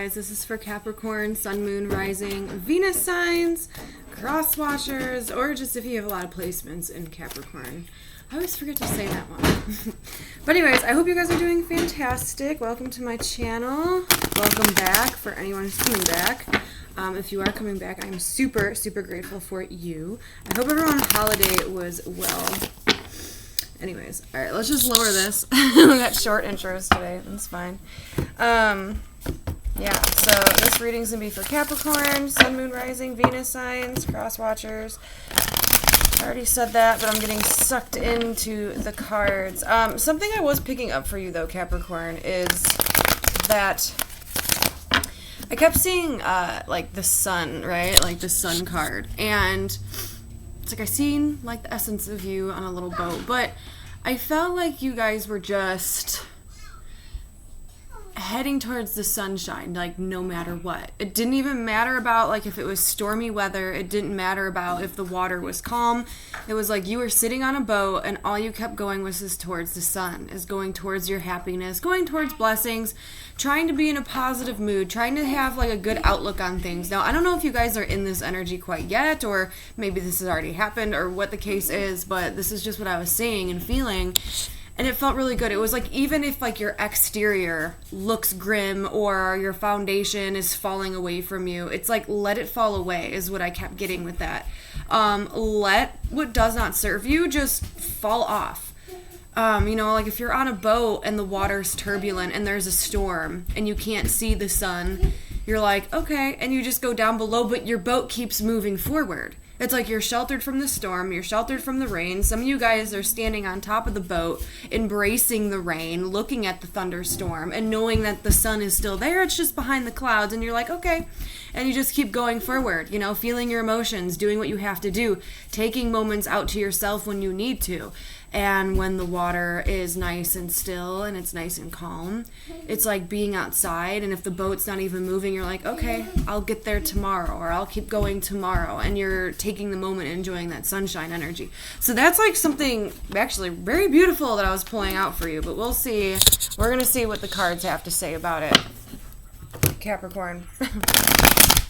Guys, this is for Capricorn, Sun, Moon, Rising, Venus signs, cross watchers, or just if you have a lot of placements in Capricorn. I always forget to say that one. But anyways, I hope you guys are doing fantastic. Welcome to my channel. Welcome back for anyone who's coming back. If you are coming back, I'm super, super grateful for you. I hope everyone's holiday was well. Anyways, all right, let's just lower this. We got short intros today. That's fine. Yeah, so this reading's going to be for Capricorn, Sun, Moon, Rising, Venus signs, cross watchers. I already said that, but I'm getting sucked into the cards. Something I was picking up for you, though, Capricorn, is that I kept seeing, like, the sun, right? Like, the sun card. And it's like I seen, like, the essence of you on a little boat. But I felt like you guys were just heading towards the sunshine, like, no matter what. It didn't even matter about, like, if it was stormy weather. It didn't matter about if the water was calm. It was like you were sitting on a boat and all you kept going was just towards the sun, is going towards your happiness, going towards blessings, trying to be in a positive mood, trying to have, like, a good outlook on things. Now, I don't know if you guys are in this energy quite yet, or maybe this has already happened, or what the case is, but this is just what I was seeing and feeling. And it felt really good. It was like, even if, like, your exterior looks grim or your foundation is falling away from you, it's like, let it fall away is what I kept getting with that. Let what does not serve you just fall off. You know, like, if you're on a boat and the water's turbulent and there's a storm and you can't see the sun, you're like, okay, and you just go down below, but your boat keeps moving forward. It's like you're sheltered from the storm, you're sheltered from the rain. Some of you guys are standing on top of the boat, embracing the rain, looking at the thunderstorm, and knowing that the sun is still there, it's just behind the clouds, and you're like, okay. And you just keep going forward, you know, feeling your emotions, doing what you have to do, taking moments out to yourself when you need to. And when the water is nice and still and it's nice and calm, it's like being outside. And if the boat's not even moving, you're like, okay, I'll get there tomorrow, or I'll keep going tomorrow. And you're taking the moment and enjoying that sunshine energy. So that's like something actually very beautiful that I was pulling out for you. But we'll see. We're going to see what the cards have to say about it. Capricorn.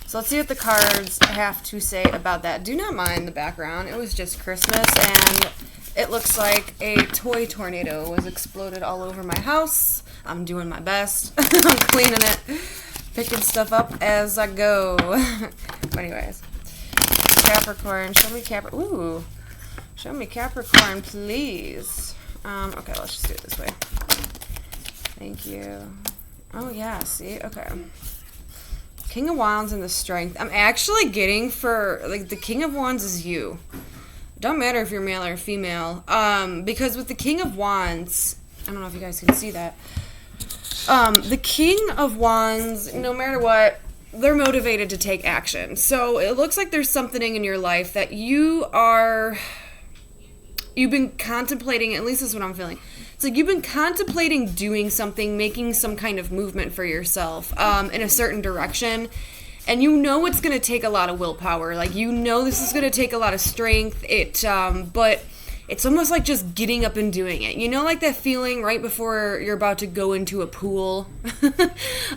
So let's see what the cards have to say about that. Do not mind the background. It was just Christmas, and it looks like a toy tornado was exploded all over my house. I'm doing my best. I'm cleaning it, picking stuff up as I go. But anyways, Capricorn, show me Capricorn. Ooh, show me Capricorn, please. Okay, let's just do it this way. Thank you. Oh yeah, see, okay. King of Wands and the Strength. I'm actually getting for, like, the King of Wands is you. Don't matter if you're male or female, because with the King of Wands, I don't know if you guys can see that, the King of Wands, no matter what, they're motivated to take action. So it looks like there's something in your life that you've been contemplating, at least that's what I'm feeling. It's like you've been contemplating doing something, making some kind of movement for yourself in a certain direction. And you know it's going to take a lot of willpower. Like, you know this is going to take a lot of strength. But it's almost like just getting up and doing it. You know, like that feeling right before you're about to go into a pool.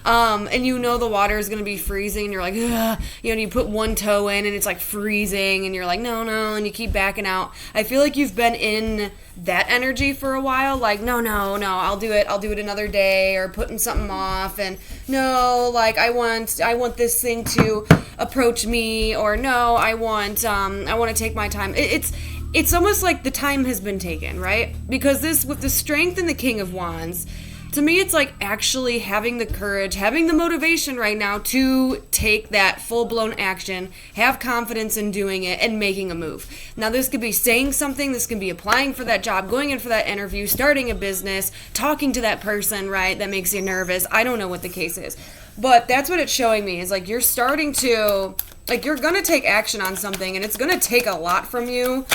And you know the water is going to be freezing. And you're like, ugh. You know, you put one toe in and it's like freezing. And you're like, no. And you keep backing out. I feel like you've been in that energy for a while. Like, no, I'll do it another day, or putting something off. And no, like, I want this thing to approach me, or no, I want to take my time. It's almost like the time has been taken, right? Because this, with the Strength and the King of Wands, to me, it's like actually having the courage, having the motivation right now to take that full-blown action, have confidence in doing it, and making a move. Now, this could be saying something, this can be applying for that job, going in for that interview, starting a business, talking to that person, right, that makes you nervous. I don't know what the case is. But that's what it's showing me, is like you're starting to, like, you're going to take action on something, and it's going to take a lot from you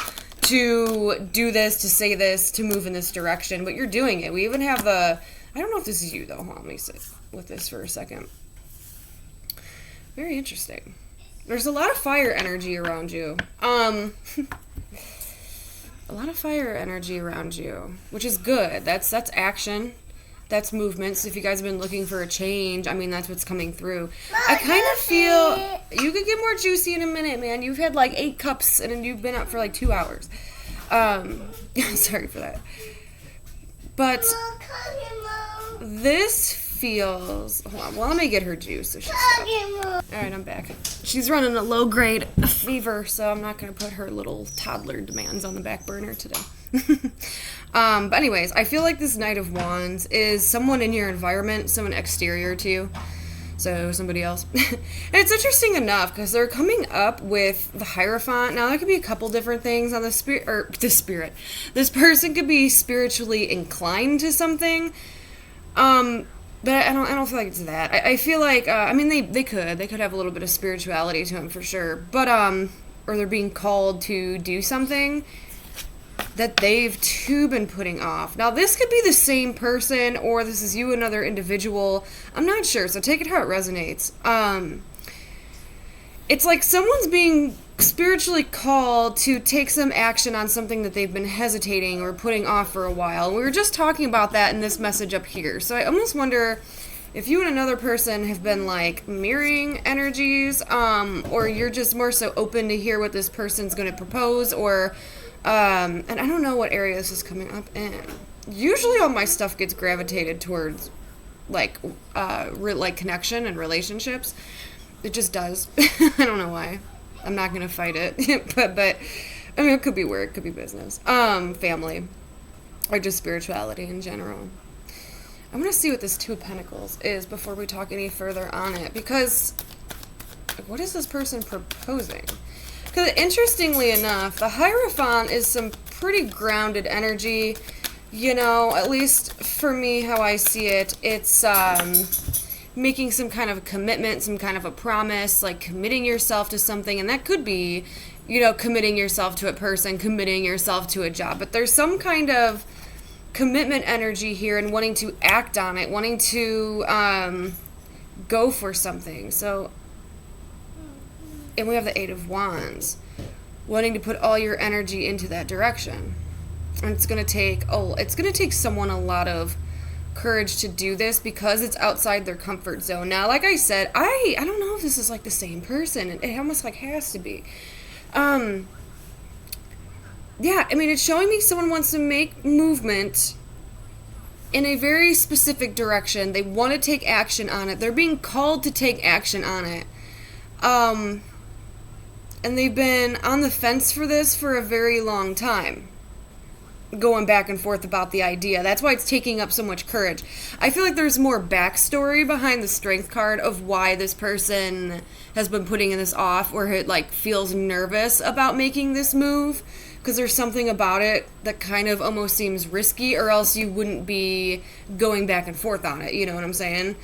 to do this, to say this, to move in this direction, but you're doing it. We even have I don't know if this is you, though. Hold on, let me sit with this for a second. Very interesting. There's a lot of fire energy around you. A lot of fire energy around you, which is good. That's action. That's movement. So if you guys have been looking for a change, I mean, that's what's coming through. I kind of feel you could get more juicy in a minute, man. You've had like 8 cups and you've been up for like 2 hours. Sorry for that. But this feels... Hold on. Well, let me get her juice. So she's all right, I'm back. She's running a low-grade fever, so I'm not going to put her little toddler demands on the back burner today. But anyways, I feel like this Knight of Wands is someone in your environment, someone exterior to you. So somebody else. And it's interesting enough because they're coming up with the Hierophant. Now, there could be a couple different things on the spirit. This person could be spiritually inclined to something. But I don't feel like it's that. I feel like, I mean, they could have a little bit of spirituality to them for sure. But, or they're being called to do something that they've too been putting off. Now, this could be the same person, or this is you, another individual. I'm not sure, so take it how it resonates. It's like someone's being spiritually called to take some action on something that they've been hesitating or putting off for a while. We were just talking about that in this message up here. So I almost wonder if you and another person have been like mirroring energies, or you're just more so open to hear what this person's going to propose, or and I don't know what area this is coming up in. Usually all my stuff gets gravitated towards like connection and relationships. It just does. I don't know why. I'm not gonna fight it. but I mean, it could be work, could be business, family, or just spirituality in general. I'm gonna see what this Two of Pentacles is before we talk any further on it, because what is this person proposing? Because interestingly enough, the Hierophant is some pretty grounded energy. You know, at least for me, how I see it, it's making some kind of a commitment, some kind of a promise, like committing yourself to something. And that could be, you know, committing yourself to a person, committing yourself to a job. But there's some kind of commitment energy here and wanting to act on it, wanting to go for something. So, and we have the Eight of Wands, wanting to put all your energy into that direction. And it's going to take someone a lot of courage to do this because it's outside their comfort zone. Now, like I said, I don't know if this is like the same person. It almost like has to be. Yeah, I mean, it's showing me someone wants to make movement in a very specific direction. They want to take action on it. They're being called to take action on it. And they've been on the fence for this for a very long time, going back and forth about the idea. That's why it's taking up so much courage. I feel like there's more backstory behind the Strength card of why this person has been putting this off, or it like feels nervous about making this move, because there's something about it that kind of almost seems risky, or else you wouldn't be going back and forth on it. You know what I'm saying?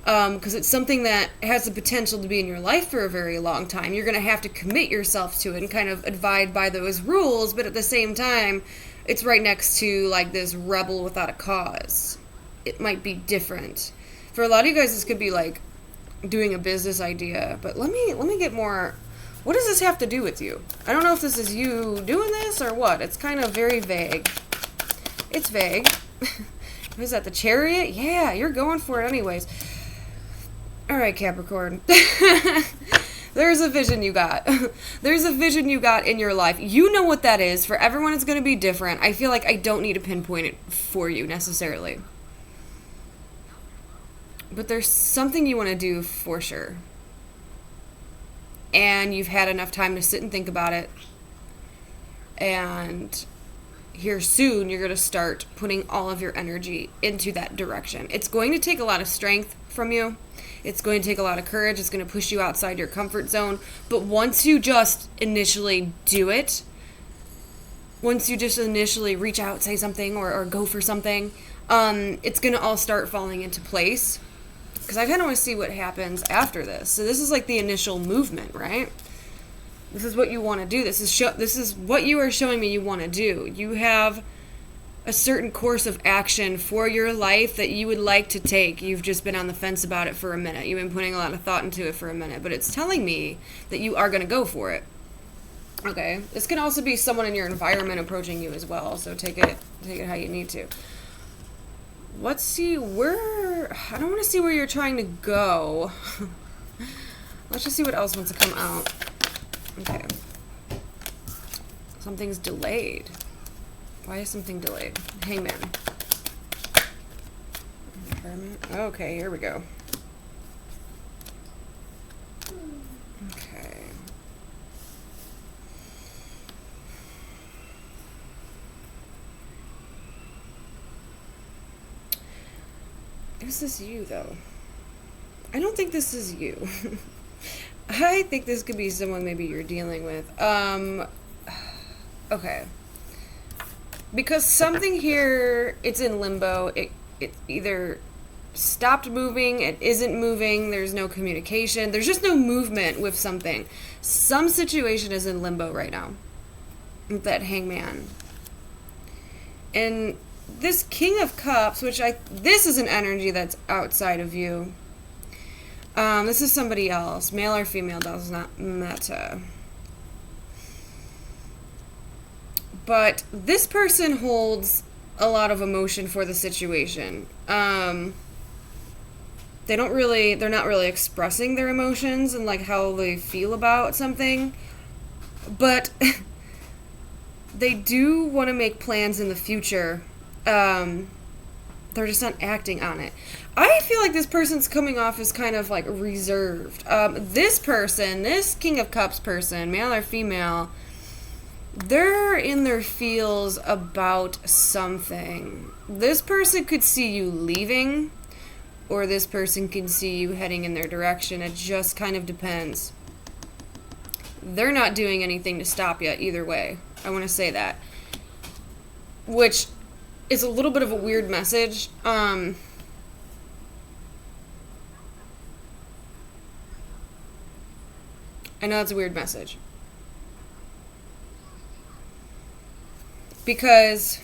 Because it's something that has the potential to be in your life for a very long time. You're going to have to commit yourself to it and kind of abide by those rules, but at the same time, it's right next to like this rebel without a cause. It might be different. For a lot of you guys, this could be like doing a business idea, but let me get more. What does this have to do with you? I don't know if this is you doing this or what. It's kind of very vague. It's vague. Is that the Chariot? Yeah, you're going for it anyways. All right, Capricorn. There's a vision you got. There's a vision you got in your life. You know what that is. For everyone, it's going to be different. I feel like I don't need to pinpoint it for you necessarily. But there's something you want to do for sure. And you've had enough time to sit and think about it. And here soon, you're going to start putting all of your energy into that direction. It's going to take a lot of strength from you. It's going to take a lot of courage. It's going to push you outside your comfort zone. But once you just initially do it, once you just initially reach out, say something, or go for something, it's going to all start falling into place. Because I kind of want to see what happens after this. So this is like the initial movement, right? This is what you want to do. This is what you are showing me you want to do. You have a certain course of action for your life that you would like to take. You've just been on the fence about it for a minute. You've been putting a lot of thought into it for a minute, but it's telling me that you are going to go for it. Okay. This can also be someone in your environment approaching you as well, so take it how you need to. let's see where, I don't want to see where you're trying to go. Let's just see what else wants to come out. Okay. Something's delayed. Why is something delayed? Hangman. Okay, here we go. Okay. Is this you, though? I don't think this is you. I think this could be someone maybe you're dealing with. Okay. Because something here, it's in limbo. It either stopped moving, it isn't moving, there's no communication, there's just no movement with something. Some situation is in limbo right now. With that hangman. And this King of Cups, this is an energy that's outside of you. This is somebody else. Male or female does not matter. But this person holds a lot of emotion for the situation. They're not really expressing their emotions and like how they feel about something. But they do want to make plans in the future. They're just not acting on it. I feel like this person's coming off as kind of like reserved. This person, this King of Cups person, male or female, they're in their feels about something. This person could see you leaving, or this person can see you heading in their direction. It just kind of depends. They're not doing anything to stop you either way. I want to say that. Which is a little bit of a weird message. I know it's a weird message. Because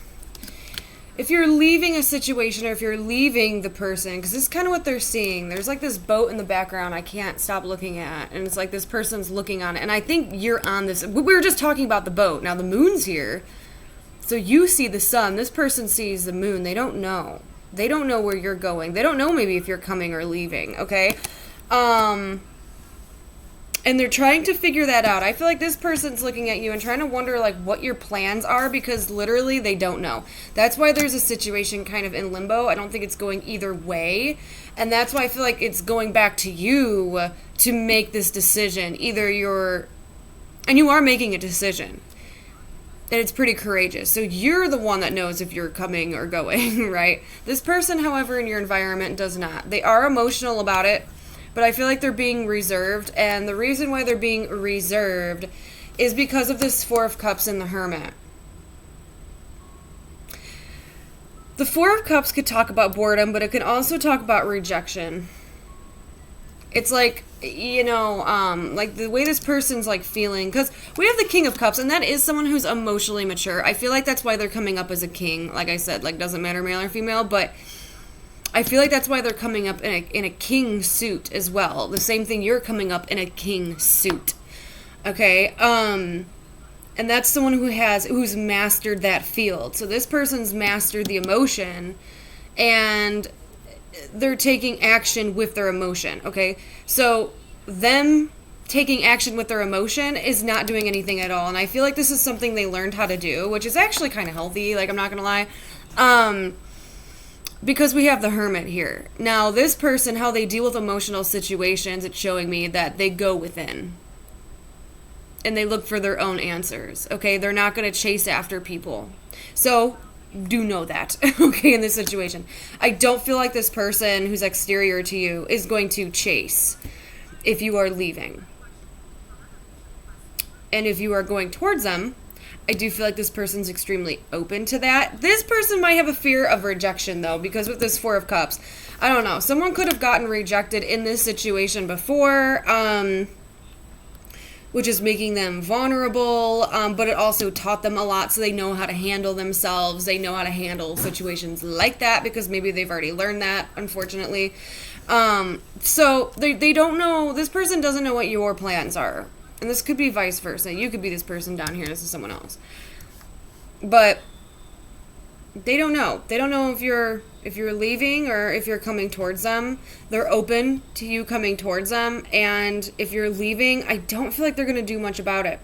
if you're leaving a situation or if you're leaving the person, because this is kind of what they're seeing. There's like this boat in the background I can't stop looking at. And it's like this person's looking on it. And I think you're on this. We were just talking about the boat. Now the moon's here. So you see the sun. This person sees the moon. They don't know. They don't know where you're going. They don't know maybe if you're coming or leaving. Okay? And they're trying to figure that out. I feel like this person's looking at you and trying to wonder like what your plans are, because literally they don't know. That's why there's a situation kind of in limbo. I don't think it's going either way. And that's why I feel like it's going back to you to make this decision. And you are making a decision. And it's pretty courageous. So you're the one that knows if you're coming or going, right? This person, however, in your environment does not. They are emotional about it. But I feel like they're being reserved, and the reason why they're being reserved is because of this Four of Cups and the Hermit. The Four of Cups could talk about boredom, but it can also talk about rejection. It's like, like the way this person's like feeling, because we have the King of Cups, and that is someone who's emotionally mature. I feel like that's why they're coming up as a king. Like I said, like doesn't matter male or female, but I feel like that's why they're coming up in a king suit as well. The same thing, you're coming up in a king suit. Okay? And that's someone who's mastered that field. So this person's mastered the emotion, and they're taking action with their emotion. Okay? So them taking action with their emotion is not doing anything at all. And I feel like this is something they learned how to do, which is actually kind of healthy. Like, I'm not going to lie. Because we have the Hermit here. Now, this person, how they deal with emotional situations, it's showing me that they go within. And they look for their own answers, okay? They're not going to chase after people. So, do know that, okay, in this situation. I don't feel like this person who's exterior to you is going to chase if you are leaving. And if you are going towards them, I do feel like this person's extremely open to that. This person might have a fear of rejection, though, because with this Four of Cups, I don't know. Someone could have gotten rejected in this situation before, which is making them vulnerable, but it also taught them a lot, so they know how to handle themselves. They know how to handle situations like that, because maybe they've already learned that, unfortunately. So they don't know, this person doesn't know what your plans are. And this could be vice versa. You could be this person down here. This is someone else. But They don't know. They don't know if you're leaving or if you're coming towards them. They're open to you coming towards them, and if you're leaving, I don't feel like they're going to do much about it.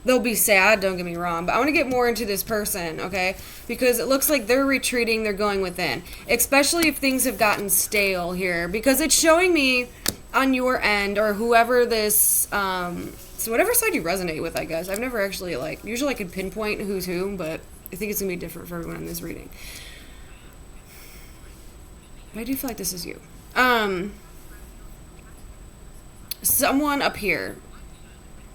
They'll be sad, don't get me wrong, but I want to get more into this person, okay? Because it looks like they're retreating, they're going within. Especially if things have gotten stale here, because it's showing me on your end, or whoever this, so whatever side you resonate with, I guess. I've never actually, like, usually I could pinpoint who's who, but I think it's going to be different for everyone in this reading. But I do feel like this is you. Someone up here,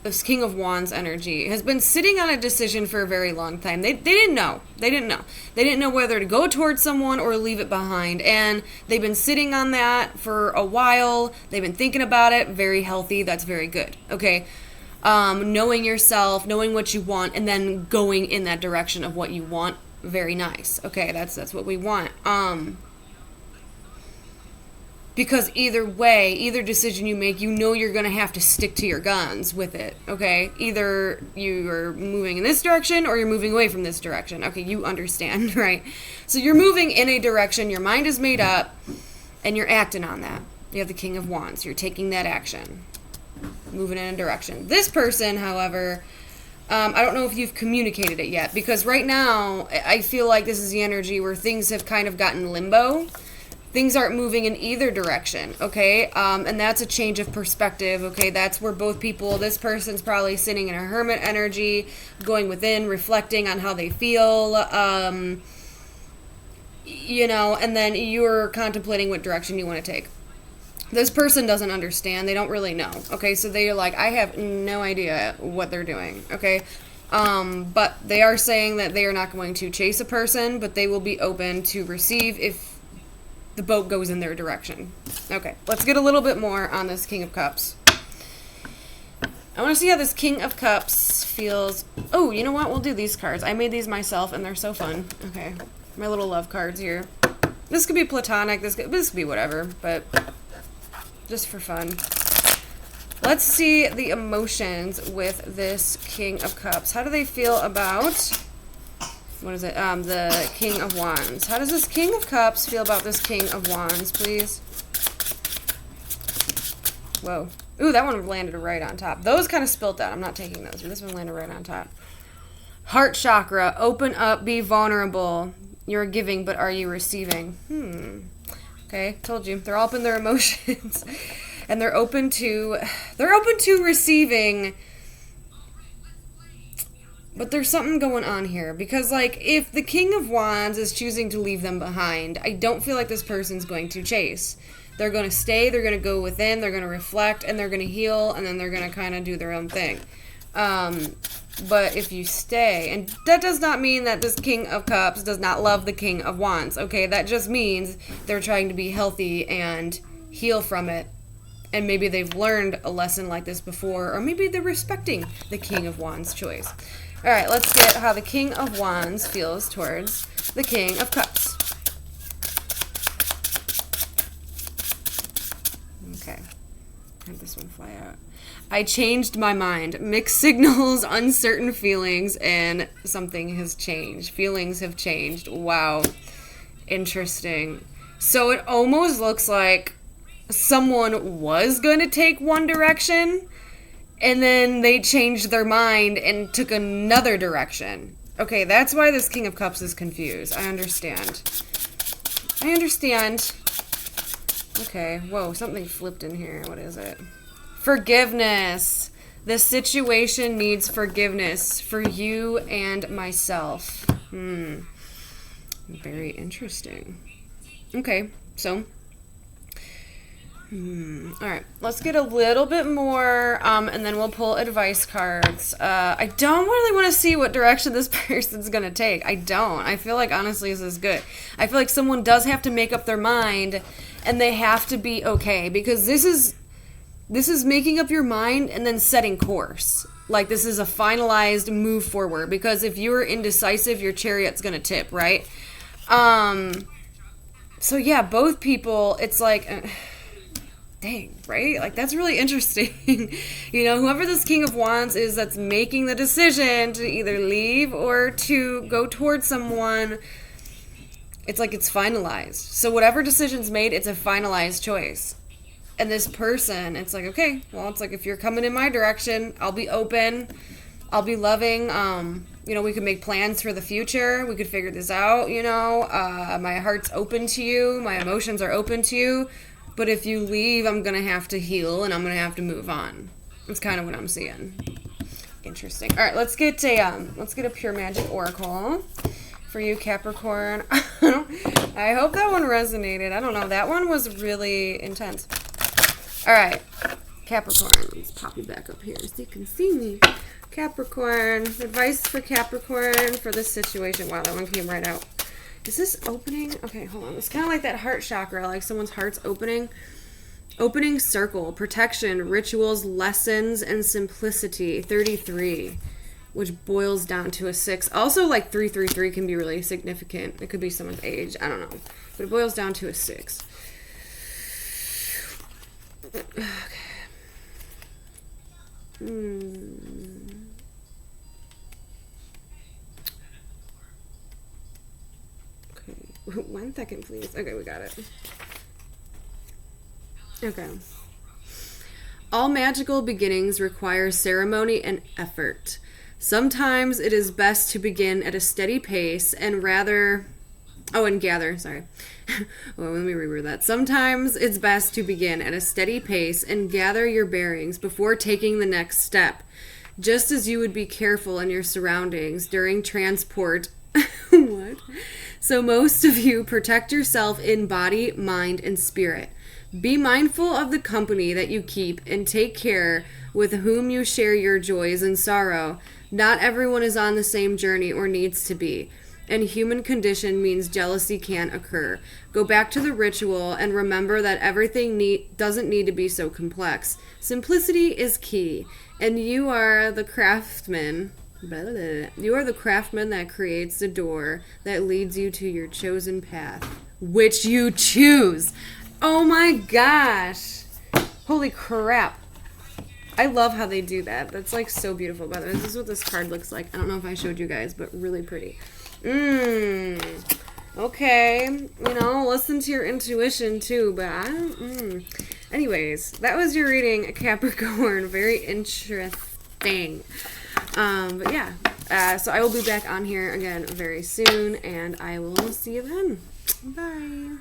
this King of Wands energy, has been sitting on a decision for a very long time. They didn't know. They didn't know. They didn't know whether to go towards someone or leave it behind. And they've been sitting on that for a while. They've been thinking about it. Very healthy. That's very good. Okay. Knowing yourself, knowing what you want, and then going in that direction of what you want. Very nice. Okay, that's what we want. Because either way, either decision you make, you know you're going to have to stick to your guns with it, okay? Either you're moving in this direction or you're moving away from this direction. Okay, you understand, right? So you're moving in a direction, your mind is made up, and you're acting on that. You have the King of Wands. You're taking that action, moving in a direction. This person, however, I don't know if you've communicated it yet, because right now, I feel like this is the energy where things have kind of gotten limbo. Things aren't moving in either direction, okay? And that's a change of perspective, okay? That's where both people, this person's probably sitting in a hermit energy, going within, reflecting on how they feel, you know, and then you're contemplating what direction you want to take. This person doesn't understand. They don't really know, okay? So they're like, I have no idea what they're doing, okay? But they are saying that they are not going to chase a person, but they will be open to receive if the boat goes in their direction. Okay, let's get a little bit more on this King of Cups. I want to see how this King of Cups feels. Oh, you know what? We'll do these cards. I made these myself, and they're so fun. Okay, my little love cards here. This could be platonic. This could be whatever, but just for fun. Let's see the emotions with this King of Cups. How do they feel about... What is it? The King of Wands. How does this King of Cups feel about this King of Wands, please? Whoa. Ooh, that one landed right on top. Those kind of spilt out. I'm not taking those, but this one landed right on top. Heart chakra. Open up. Be vulnerable. You're giving, but are you receiving? Okay, told you. They're all up in their emotions. And they're open to receiving. But there's something going on here, because, like, if the King of Wands is choosing to leave them behind, I don't feel like this person's going to chase. They're going to stay, they're going to go within, they're going to reflect, and they're going to heal, and then they're going to kind of do their own thing. But if you stay, and that does not mean that this King of Cups does not love the King of Wands, okay? That just means they're trying to be healthy and heal from it. And maybe they've learned a lesson like this before, or maybe they're respecting the King of Wands choice. All right, let's get how the King of Wands feels towards the King of Cups. Okay. Had this one fly out. I changed my mind. Mixed signals, uncertain feelings, and something has changed. Feelings have changed. Wow. Interesting. So it almost looks like someone was going to take one direction, and then they changed their mind and took another direction. Okay, that's why this King of Cups is confused. I understand. Okay, whoa, something flipped in here. What is it? Forgiveness. The situation needs forgiveness for you and myself. Very interesting. Okay, so... Alright, let's get a little bit more, and then we'll pull advice cards. I don't really want to see what direction this person's going to take. I don't. I feel like, honestly, this is good. I feel like someone does have to make up their mind, and they have to be okay, because this is making up your mind and then setting course. Like, this is a finalized move forward, because if you're indecisive, your chariot's going to tip, right? So, yeah, both people, it's like... Dang, right? Like, that's really interesting. You know, whoever this King of Wands is that's making the decision to either leave or to go towards someone, It's like it's finalized. So whatever decision's made, it's a finalized choice. And this person, it's like, okay, well, it's like if you're coming in my direction, I'll be open. I'll be loving. You know, we could make plans for the future. We could figure this out, you know. My heart's open to you. My emotions are open to you. But if you leave, I'm going to have to heal and I'm going to have to move on. That's kind of what I'm seeing. Interesting. All right, let's get a pure magic oracle for you, Capricorn. I hope that one resonated. I don't know. That one was really intense. All right, Capricorn. Let's pop you back up here so you can see me. Capricorn. Advice for Capricorn for this situation. Wow, that one came right out. Is this opening? Okay, hold on. It's kind of like that heart chakra, like someone's heart's opening. Opening circle, protection, rituals, lessons, and simplicity. 33, which boils down to a 6. Also, like 333 can be really significant. It could be someone's age. I don't know. But it boils down to a 6. Okay. Okay. 1 second, please. Okay, we got it. Okay. All magical beginnings require ceremony and effort. Sometimes it is best to begin at a steady pace and gather, sorry. Well, let me reword that. Sometimes it's best to begin at a steady pace and gather your bearings before taking the next step, just as you would be careful in your surroundings during transport. What? So most of you protect yourself in body, mind, and spirit. Be mindful of the company that you keep and take care with whom you share your joys and sorrow. Not everyone is on the same journey or needs to be, and human condition means jealousy can occur. Go back to the ritual and remember that everything doesn't need to be so complex. Simplicity is key, and you are the craftsman. You are the craftsman that creates the door that leads you to your chosen path, which you choose. Oh my gosh. Holy crap. I love how they do that. That's like so beautiful. By the way, this is what this card looks like. I don't know if I showed you guys, but really pretty. Okay. You know, listen to your intuition too, but I don't. Anyways, that was your reading, Capricorn. Very interesting. But yeah. So I will be back on here again very soon, and I will see you then. Bye.